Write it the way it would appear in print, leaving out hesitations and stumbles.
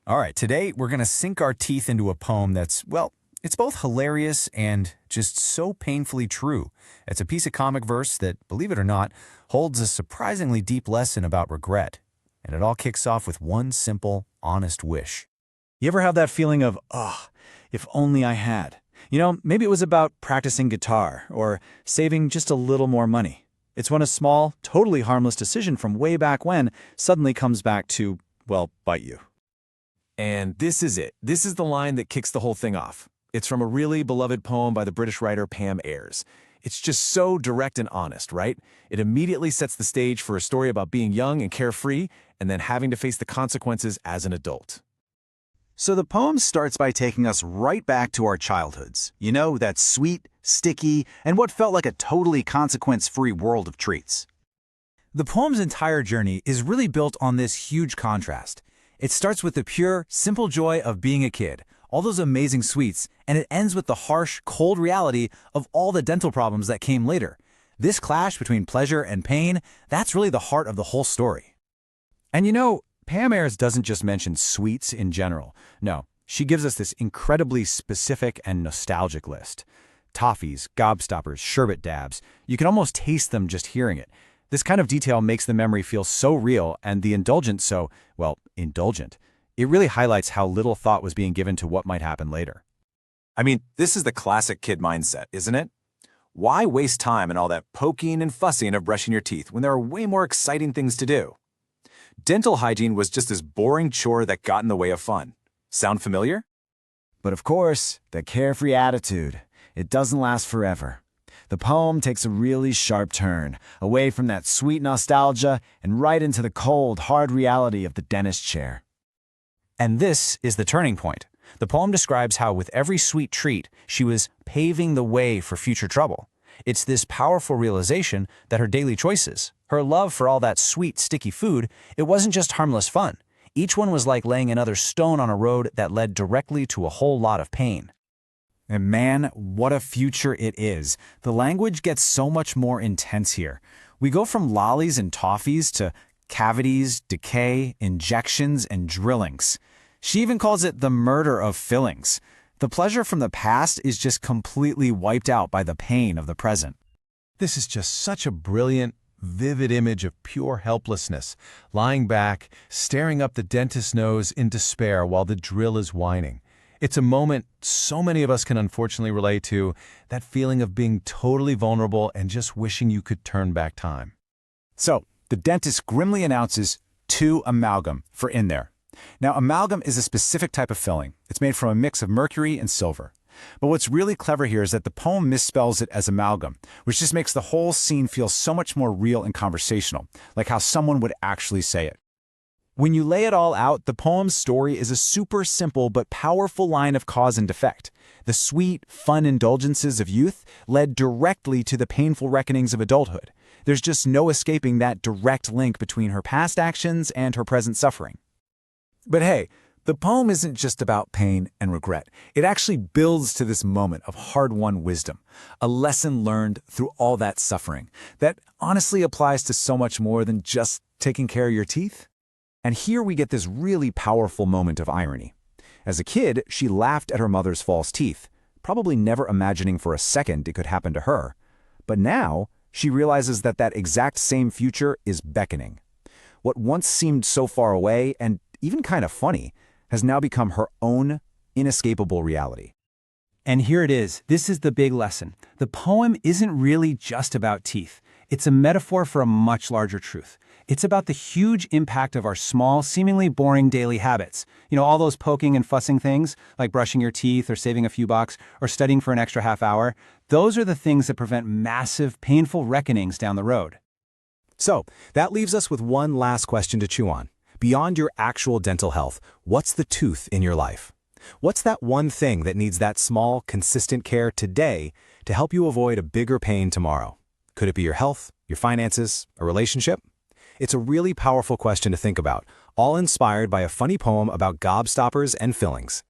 All right, today we're going to sink our teeth into a poem that's, well, it's both hilarious and just so painfully true. It's a piece of comic verse that, believe it or not, holds a surprisingly deep lesson about regret. And it all kicks off with one simple, honest wish. You ever have that feeling of, if only I had? Maybe it was about practicing guitar or saving just a little more money. It's when a small, totally harmless decision from way back when suddenly comes back to, well, bite you. And this is it. This is the line that kicks the whole thing off. It's from a really beloved poem by the British writer Pam Ayres. It's just so direct and honest, right? It immediately sets the stage for a story about being young and carefree and then having to face the consequences as an adult. So the poem starts by taking us right back to our childhoods. That sweet, sticky, and what felt like a totally consequence-free world of treats. The poem's entire journey is really built on this huge contrast. It starts with the pure, simple joy of being a kid, all those amazing sweets, and it ends with the harsh, cold reality of all the dental problems that came later. This clash between pleasure and pain, that's really the heart of the whole story. And Pam Ayres doesn't just mention sweets in general. No, she gives us this incredibly specific and nostalgic list. Toffees, gobstoppers, sherbet dabs. You can almost taste them just hearing it. This kind of detail makes the memory feel so real and the indulgence so, well, indulgent. It really highlights how little thought was being given to what might happen later. I mean, this is the classic kid mindset, isn't it? Why waste time in all that poking and fussing of brushing your teeth when there are way more exciting things to do? Dental hygiene was just this boring chore that got in the way of fun. Sound familiar? But of course, the carefree attitude, it doesn't last forever. The poem takes a really sharp turn, away from that sweet nostalgia and right into the cold, hard reality of the dentist chair. And this is the turning point. The poem describes how with every sweet treat, she was paving the way for future trouble. It's this powerful realization that her daily choices, her love for all that sweet, sticky food, it wasn't just harmless fun. Each one was like laying another stone on a road that led directly to a whole lot of pain. And man, what a future it is. The language gets so much more intense here. We go from lollies and toffees to cavities, decay, injections, and drillings. She even calls it the murder of fillings. The pleasure from the past is just completely wiped out by the pain of the present. This is just such a brilliant, vivid image of pure helplessness, lying back, staring up the dentist's nose in despair while the drill is whining. It's a moment so many of us can unfortunately relate to, that feeling of being totally vulnerable and just wishing you could turn back time. So, the dentist grimly announces 2 amalgam for in there. Now, amalgam is a specific type of filling. It's made from a mix of mercury and silver. But what's really clever here is that the poem misspells it as amalgam, which just makes the whole scene feel so much more real and conversational, like how someone would actually say it. When you lay it all out, the poem's story is a super simple but powerful line of cause and effect. The sweet, fun indulgences of youth led directly to the painful reckonings of adulthood. There's just no escaping that direct link between her past actions and her present suffering. But hey, the poem isn't just about pain and regret. It actually builds to this moment of hard-won wisdom, a lesson learned through all that suffering that honestly applies to so much more than just taking care of your teeth. And here we get this really powerful moment of irony. As a kid, she laughed at her mother's false teeth, probably never imagining for a second it could happen to her. But now, she realizes that that exact same future is beckoning. What once seemed so far away and even kind of funny has now become her own inescapable reality. And here it is. This is the big lesson. The poem isn't really just about teeth. It's a metaphor for a much larger truth. It's about the huge impact of our small, seemingly boring daily habits. All those poking and fussing things, like brushing your teeth or saving a few bucks or studying for an extra half hour. Those are the things that prevent massive, painful reckonings down the road. So, that leaves us with one last question to chew on. Beyond your actual dental health, what's the tooth in your life? What's that one thing that needs that small, consistent care today to help you avoid a bigger pain tomorrow? Could it be your health, your finances, a relationship? It's a really powerful question to think about, all inspired by a funny poem about gobstoppers and fillings.